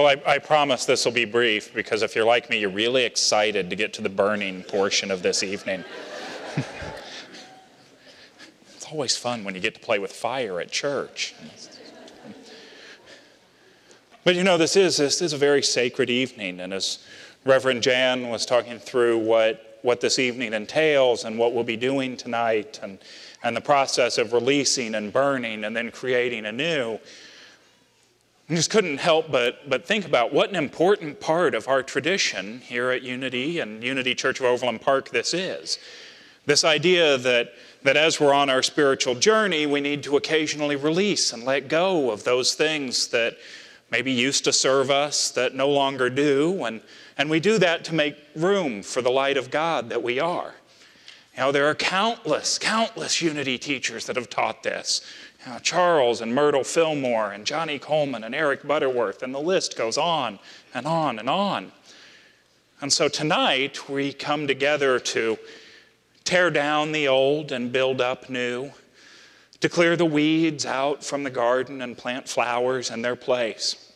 Well, I promise this will be brief, because if you're like me, you're really excited to get to the burning portion of this evening. It's always fun when you get to play with fire at church. But you know, this is a very sacred evening, and as Reverend Jan was talking through what this evening entails and what we'll be doing tonight, and the process of releasing and burning and then creating anew, I just couldn't help but think about what an important part of our tradition here at Unity and Unity Church of Overland Park this is. This idea that as we're on our spiritual journey, we need to occasionally release and let go of those things that maybe used to serve us, that no longer do, and we do that to make room for the light of God that we are. You know, there are countless Unity teachers that have taught this. You know, Charles and Myrtle Fillmore and Johnny Coleman and Eric Butterworth, and the list goes on and on and on. And so tonight we come together to tear down the old and build up new, to clear the weeds out from the garden and plant flowers in their place,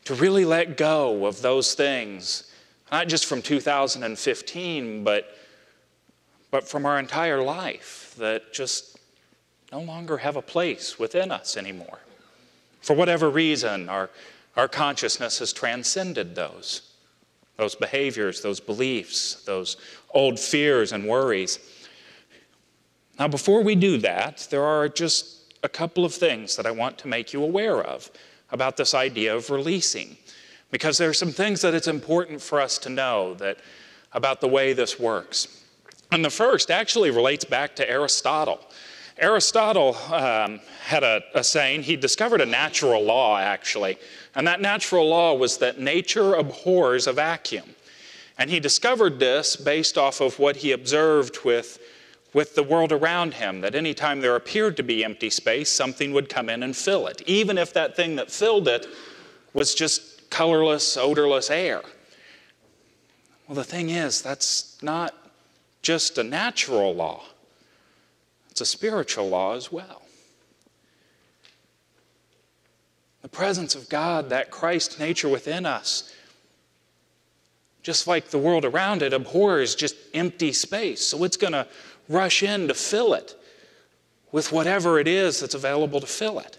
to really let go of those things, not just from 2015, but from our entire life, that just no longer have a place within us anymore. For whatever reason, our consciousness has transcended those behaviors, those beliefs, those old fears and worries. Now, before we do that, there are just a couple of things that I want to make you aware of about this idea of releasing, because there are some things that it's important for us to know about the way this works. And the first actually relates back to Aristotle. Aristotle had a saying. He discovered a natural law, actually. And that natural law was that nature abhors a vacuum. And he discovered this based off of what he observed with the world around him, that anytime there appeared to be empty space, something would come in and fill it, even if that thing that filled it was just colorless, odorless air. Well, the thing is, that's not just a natural law. It's a spiritual law as well. The presence of God, that Christ nature within us, just like the world around it, abhors just empty space. So it's going to rush in to fill it with whatever it is that's available to fill it.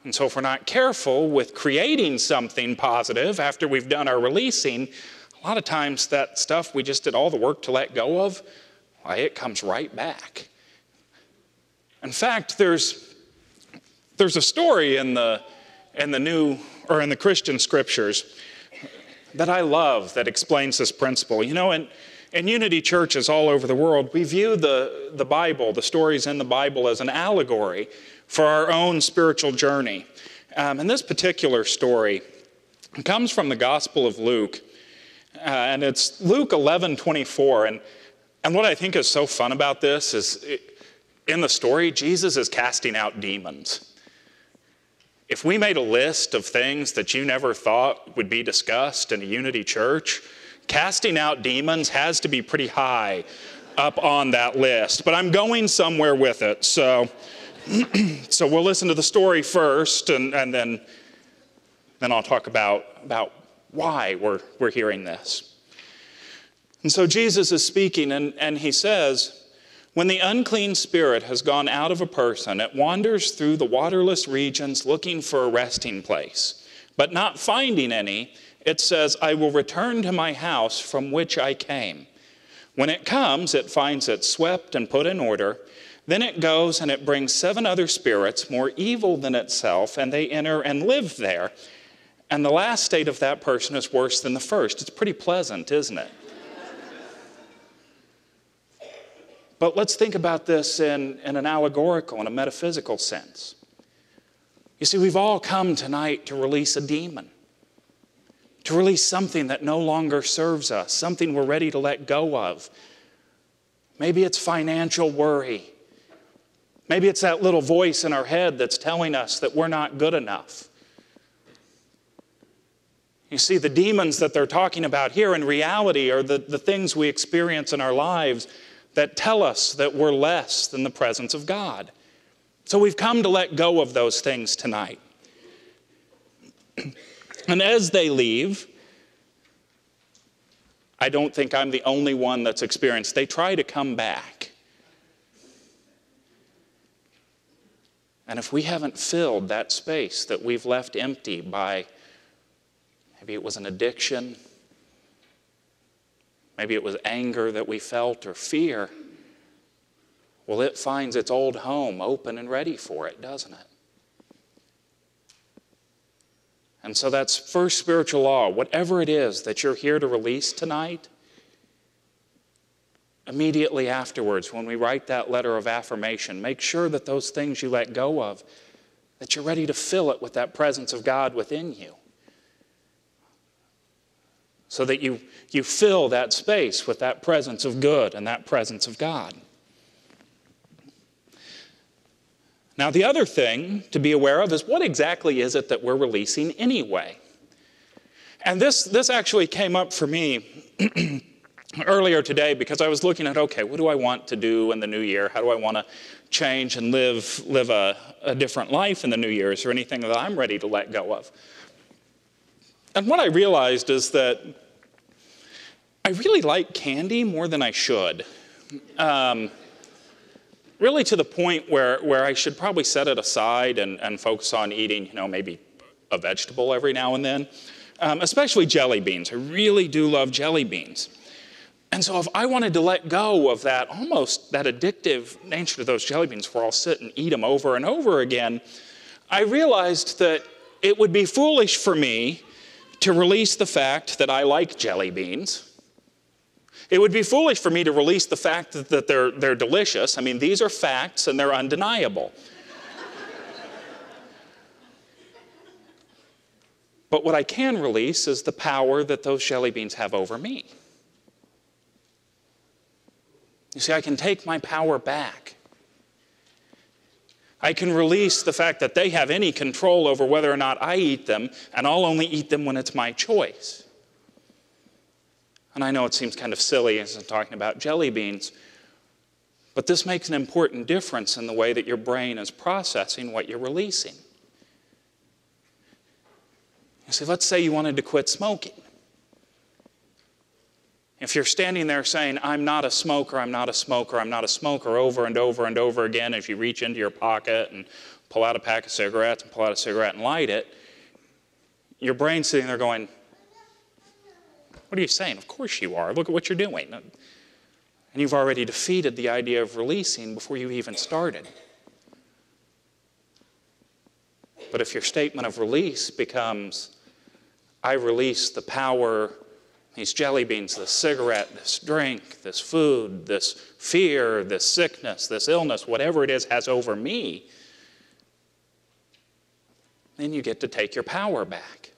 And so if we're not careful with creating something positive after we've done our releasing, a lot of times that stuff we just did all the work to let go of, why, it comes right back. In fact, there's a story in the Christian scriptures that I love that explains this principle. You know, in Unity churches all over the world, we view the Bible, the stories in the Bible, as an allegory for our own spiritual journey. And this particular story comes from the Gospel of Luke, and it's Luke 11:24. And what I think is so fun about this is, in the story, Jesus is casting out demons. If we made a list of things that you never thought would be discussed in a Unity church, casting out demons has to be pretty high up on that list. But I'm going somewhere with it. So we'll listen to the story first, and then I'll talk about why we're hearing this. And so Jesus is speaking, and he says, "When the unclean spirit has gone out of a person, it wanders through the waterless regions looking for a resting place. But not finding any, it says, 'I will return to my house from which I came.' When it comes, it finds it swept and put in order. Then it goes and it brings 7 other spirits more evil than itself, and they enter and live there. And the last state of that person is worse than the first." It's pretty pleasant, isn't it? But let's think about this in an allegorical and a metaphysical sense. You see, we've all come tonight to release a demon, to release something that no longer serves us, something we're ready to let go of. Maybe it's financial worry. Maybe it's that little voice in our head that's telling us that we're not good enough. You see, the demons that they're talking about here in reality are the things we experience in our lives that tell us that we're less than the presence of God. So we've come to let go of those things tonight. And as they leave, I don't think I'm the only one that's experienced. They try to come back. And if we haven't filled that space that we've left empty by, maybe it was an addiction, maybe it was anger that we felt or fear, well, it finds its old home open and ready for it, doesn't it? And so that's first spiritual law. Whatever it is that you're here to release tonight, immediately afterwards, when we write that letter of affirmation, make sure that those things you let go of, that you're ready to fill it with that presence of God within you. So that you fill that space with that presence of good and that presence of God. Now, the other thing to be aware of is what exactly is it that we're releasing anyway? And this actually came up for me earlier today because I was looking at, okay, what do I want to do in the new year? How do I want to change and live a different life in the new year? Is there anything that I'm ready to let go of? And what I realized is that I really like candy more than I should. Really to the point where I should probably set it aside and focus on eating, maybe a vegetable every now and then, especially jelly beans. I really do love jelly beans. And so if I wanted to let go of that addictive nature to those jelly beans where I'll sit and eat them over and over again, I realized that it would be foolish for me to release the fact that I like jelly beans. It would be foolish for me to release the fact that they're delicious. I mean, these are facts and they're undeniable. But what I can release is the power that those jelly beans have over me. You see, I can take my power back. I can release the fact that they have any control over whether or not I eat them, and I'll only eat them when it's my choice. And I know it seems kind of silly as I'm talking about jelly beans, but this makes an important difference in the way that your brain is processing what you're releasing. You see, let's say you wanted to quit smoking. If you're standing there saying, I'm not a smoker, I'm not a smoker, I'm not a smoker, over and over and over again as you reach into your pocket and pull out a pack of cigarettes and pull out a cigarette and light it, your brain's sitting there going, what are you saying? Of course you are. Look at what you're doing. And you've already defeated the idea of releasing before you even started. But if your statement of release becomes, I release the power, these jelly beans, this cigarette, this drink, this food, this fear, this sickness, this illness, whatever it is has over me, then you get to take your power back.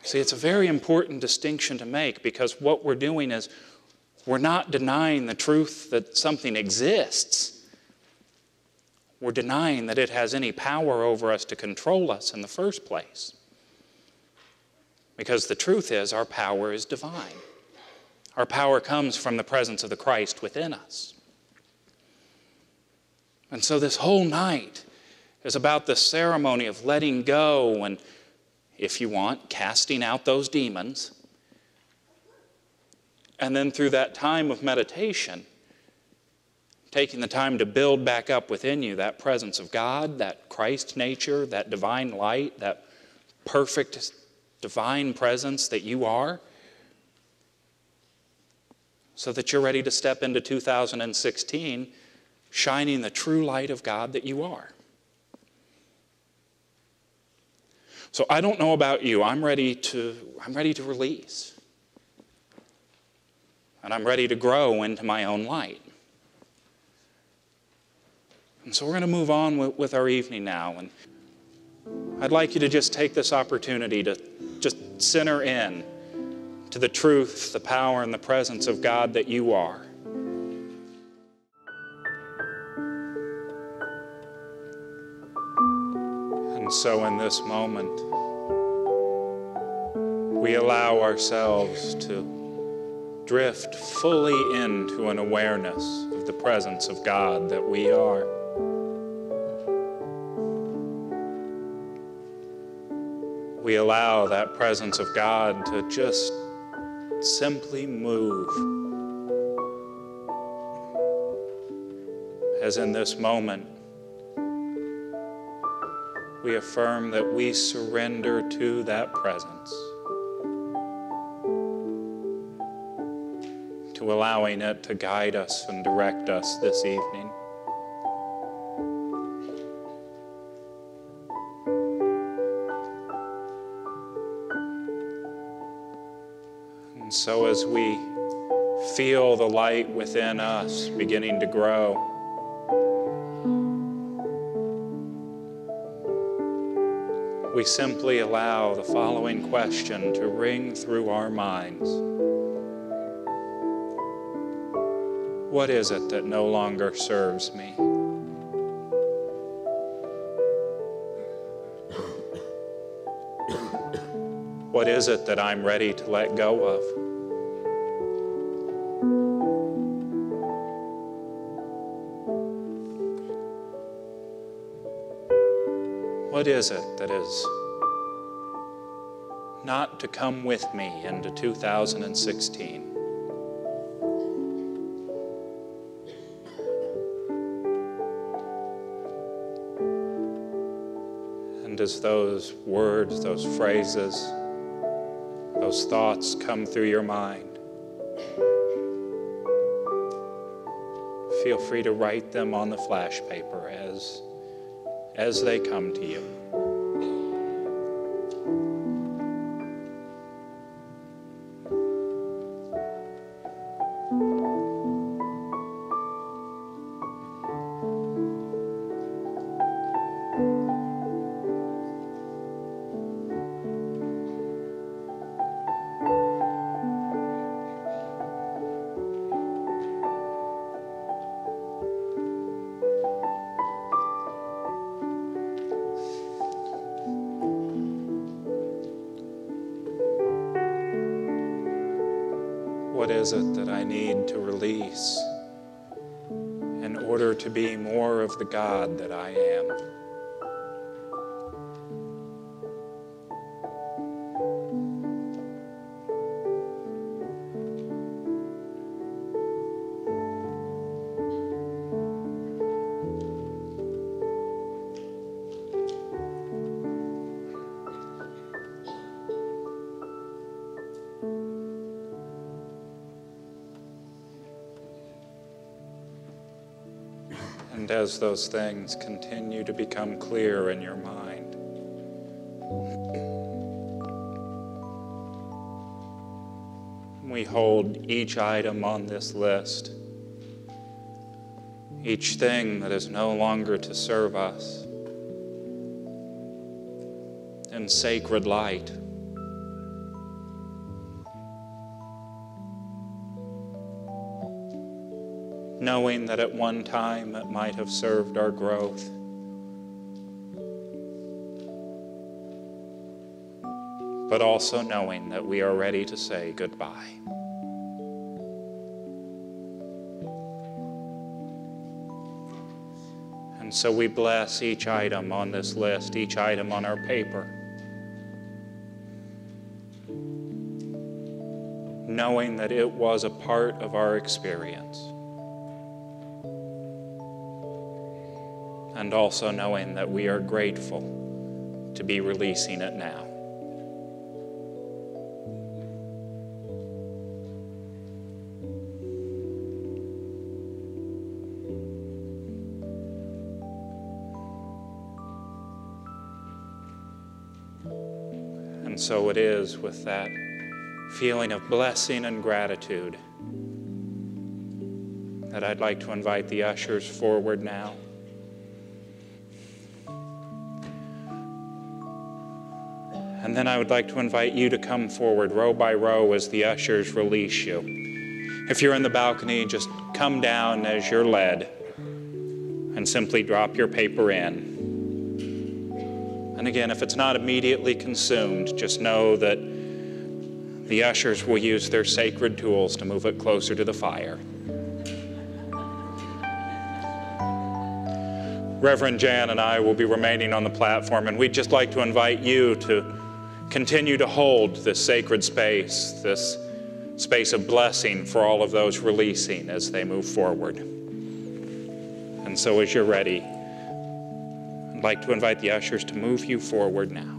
See, it's a very important distinction to make because what we're doing is we're not denying the truth that something exists. We're denying that it has any power over us to control us in the first place. Because the truth is our power is divine. Our power comes from the presence of the Christ within us. And so this whole night is about the ceremony of letting go and, if you want, casting out those demons. And then through that time of meditation, taking the time to build back up within you that presence of God, that Christ nature, that divine light, that perfect divine presence that you are, so that you're ready to step into 2016 shining the true light of God that you are. So I don't know about you. I'm ready to release. And I'm ready to grow into my own light. And so we're going to move on with our evening now. And I'd like you to just take this opportunity to just center in to the truth, the power, and the presence of God that you are. And so in this moment, we allow ourselves to drift fully into an awareness of the presence of God that we are. we allow that presence of God to just simply move. As in this moment, we affirm that we surrender to that presence, to allowing it to guide us and direct us this evening. And so as we feel the light within us beginning to grow, we simply allow the following question to ring through our minds. What is it that no longer serves me? What is it that I'm ready to let go of? What is it that is not to come with me into 2016? And as those words, those phrases, those thoughts come through your mind, feel free to write them on the flash paper as they come to you. What is it that I need to release in order to be more of the God that I am? And as those things continue to become clear in your mind, we hold each item on this list, each thing that is no longer to serve us, in sacred light. Knowing that at one time it might have served our growth. But also knowing that we are ready to say goodbye. And so we bless each item on this list, each item on our paper, knowing that it was a part of our experience. And also knowing that we are grateful to be releasing it now. And so it is with that feeling of blessing and gratitude that I'd like to invite the ushers forward now. And then I would like to invite you to come forward row by row as the ushers release you. If you're in the balcony, just come down as you're led and simply drop your paper in. And again, if it's not immediately consumed, just know that the ushers will use their sacred tools to move it closer to the fire. Reverend Jan and I will be remaining on the platform, and we'd just like to invite you to continue to hold this sacred space, this space of blessing for all of those releasing as they move forward. And so as you're ready, I'd like to invite the ushers to move you forward now.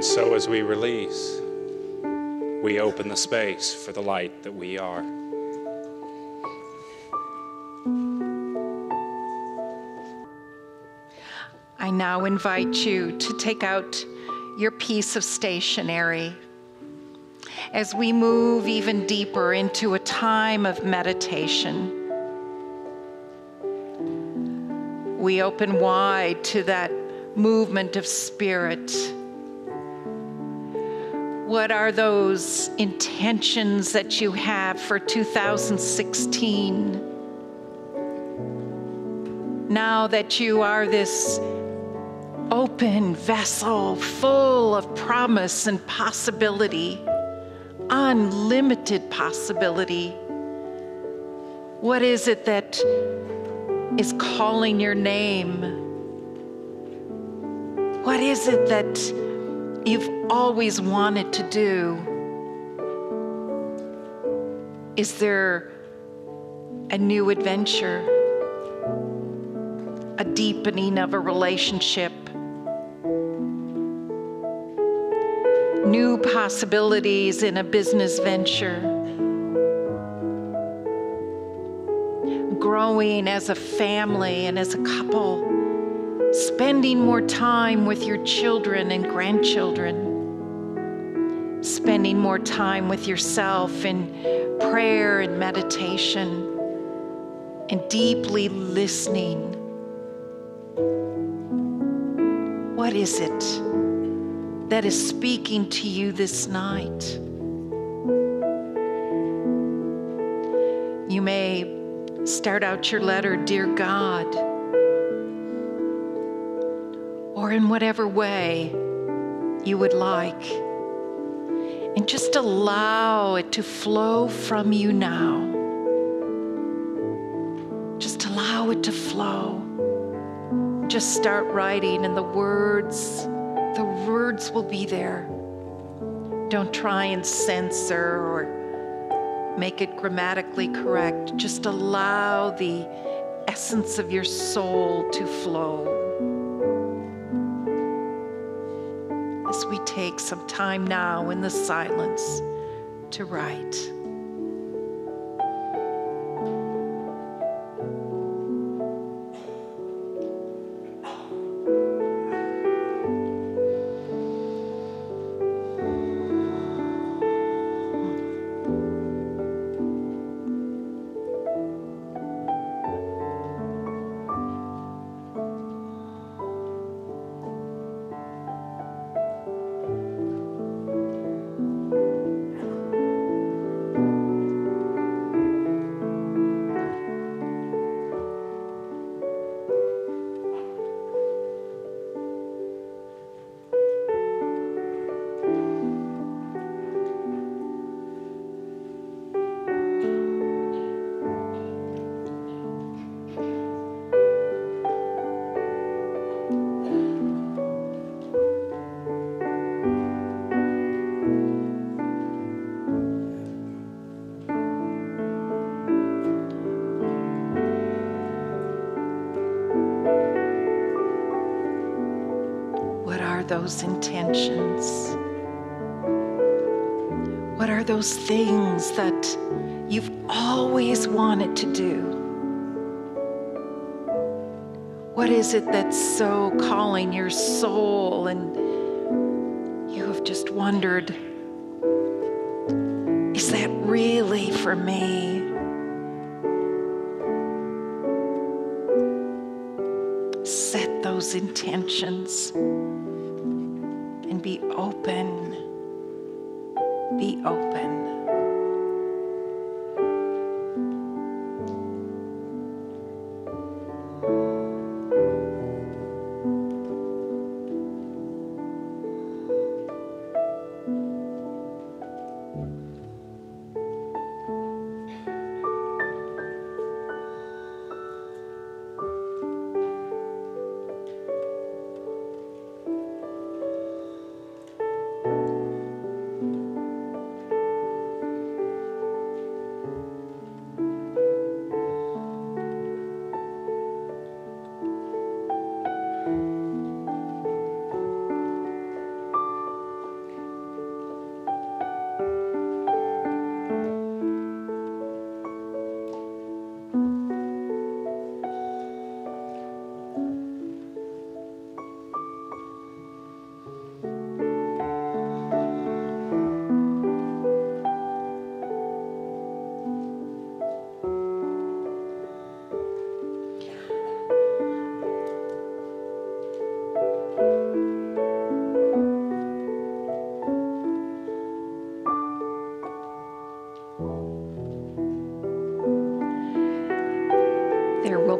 So as we release, we open the space for the light that we are. I now invite you to take out your piece of stationery as we move even deeper into a time of meditation. We open wide to that movement of spirit. What are those intentions that you have for 2016? Now that you are this open vessel full of promise and possibility, unlimited possibility, what is it that is calling your name? What is it that you've always wanted to do? Is there a new adventure, a deepening of a relationship, new possibilities in a business venture, growing as a family and as a couple, spending more time with your children and grandchildren, spending more time with yourself in prayer and meditation, and deeply listening. What is it that is speaking to you this night? You may start out your letter, "Dear God," or in whatever way you would like, and just allow it to flow from you now. Just allow it to flow. Just start writing, and the words will be there. Don't try and censor or make it grammatically correct. Just allow the essence of your soul to flow. As we take some time now in the silence to write. Those intentions? What are those things that you've always wanted to do? What is it that's so calling your soul and you have just wondered, is that really for me? Set those intentions. Be open. Be open.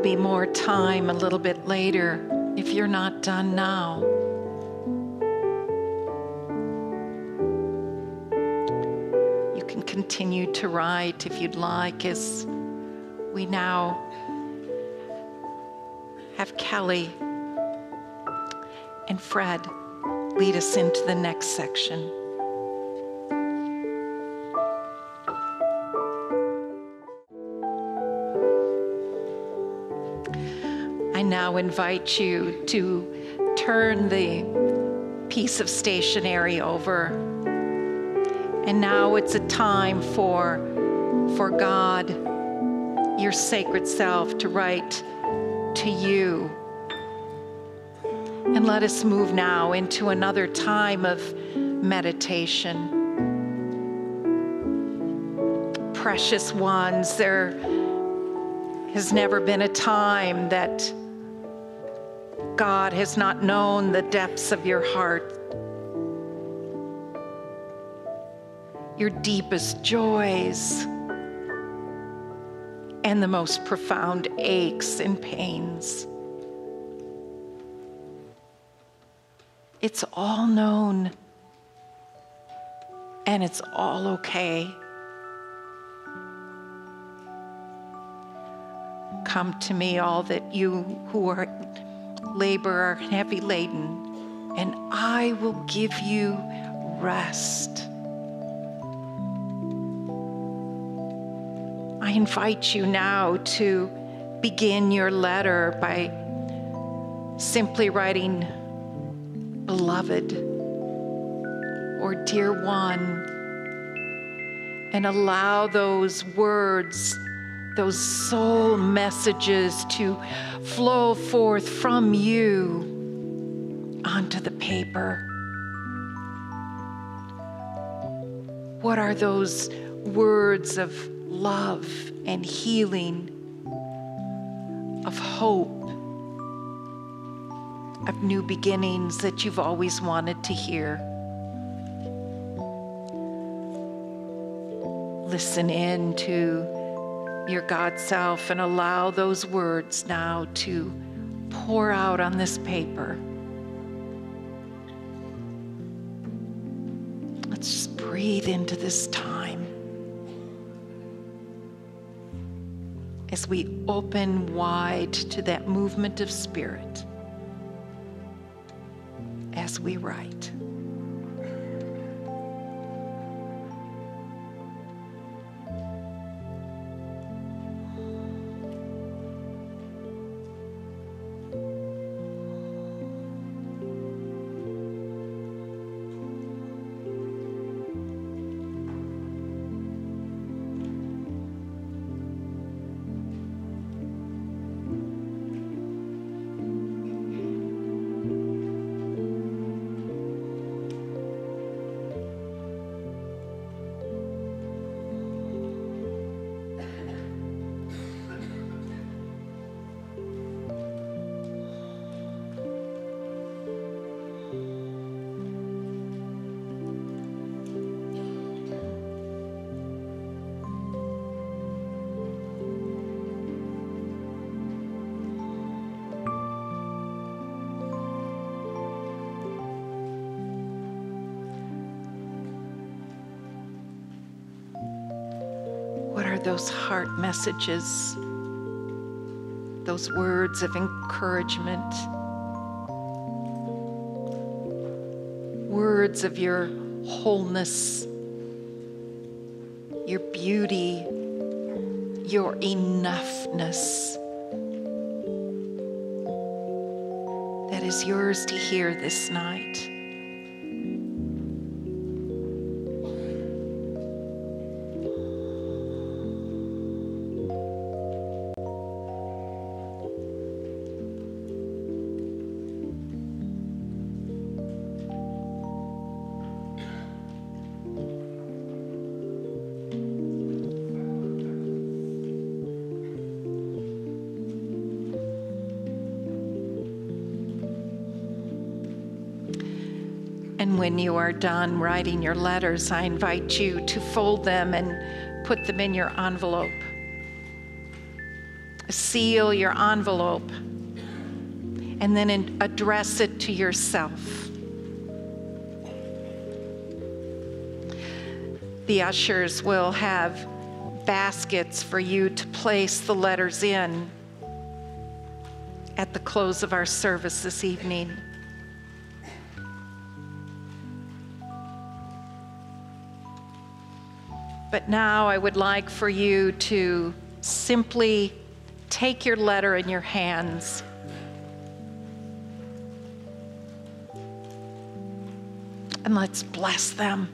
be more time a little bit later if you're not done now. You can continue to write if you'd like, as we now have Kelly and Fred lead us into the next section. I now invite you to turn the piece of stationery over. And now it's a time for God, your sacred self, to write to you. And let us move now into another time of meditation. Precious ones, there has never been a time that God has not known the depths of your heart, your deepest joys, and the most profound aches and pains. It's all known, and it's all okay. Come to me, all that you who are labor and heavy laden, and I will give you rest. I invite you now to begin your letter by simply writing beloved or dear one, and allow those words, those soul messages to flow forth from you onto the paper. What are those words of love and healing, of hope, of new beginnings that you've always wanted to hear? Listen in to your God self and allow those words now to pour out on this paper. Let's just breathe into this time as we open wide to that movement of spirit as we write. Those heart messages, those words of encouragement, words of your wholeness, your beauty, your enoughness, that is yours to hear this night. And when you are done writing your letters, I invite you to fold them and put them in your envelope. seal your envelope, and then address it to yourself. The ushers will have baskets for you to place the letters in at the close of our service this evening. But now I would like for you to simply take your letter in your hands and let's bless them.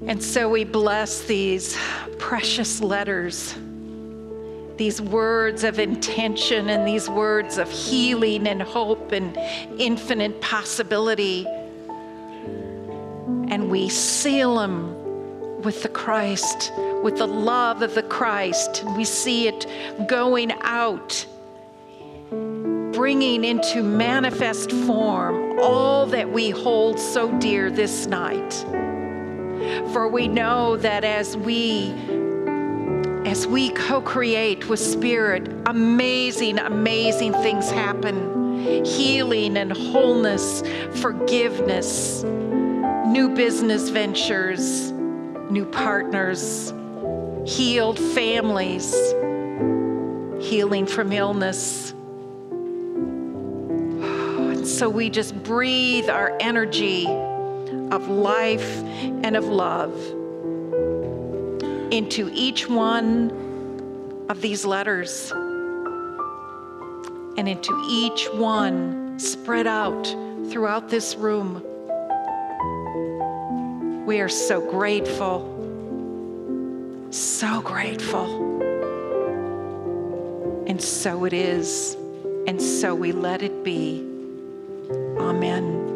And so we bless these precious letters, these words of intention and these words of healing and hope and infinite possibility. And we seal them with the Christ, with the love of the Christ. And we see it going out, bringing into manifest form all that we hold so dear this night. For we know that as we co-create with Spirit, amazing things happen. Healing and wholeness, forgiveness, new business ventures, new partners, healed families, healing from illness. And so we just breathe our energy of life and of love into each one of these letters and into each one spread out throughout this room. We are so grateful, so grateful. And so it is, and so we let it be. Amen.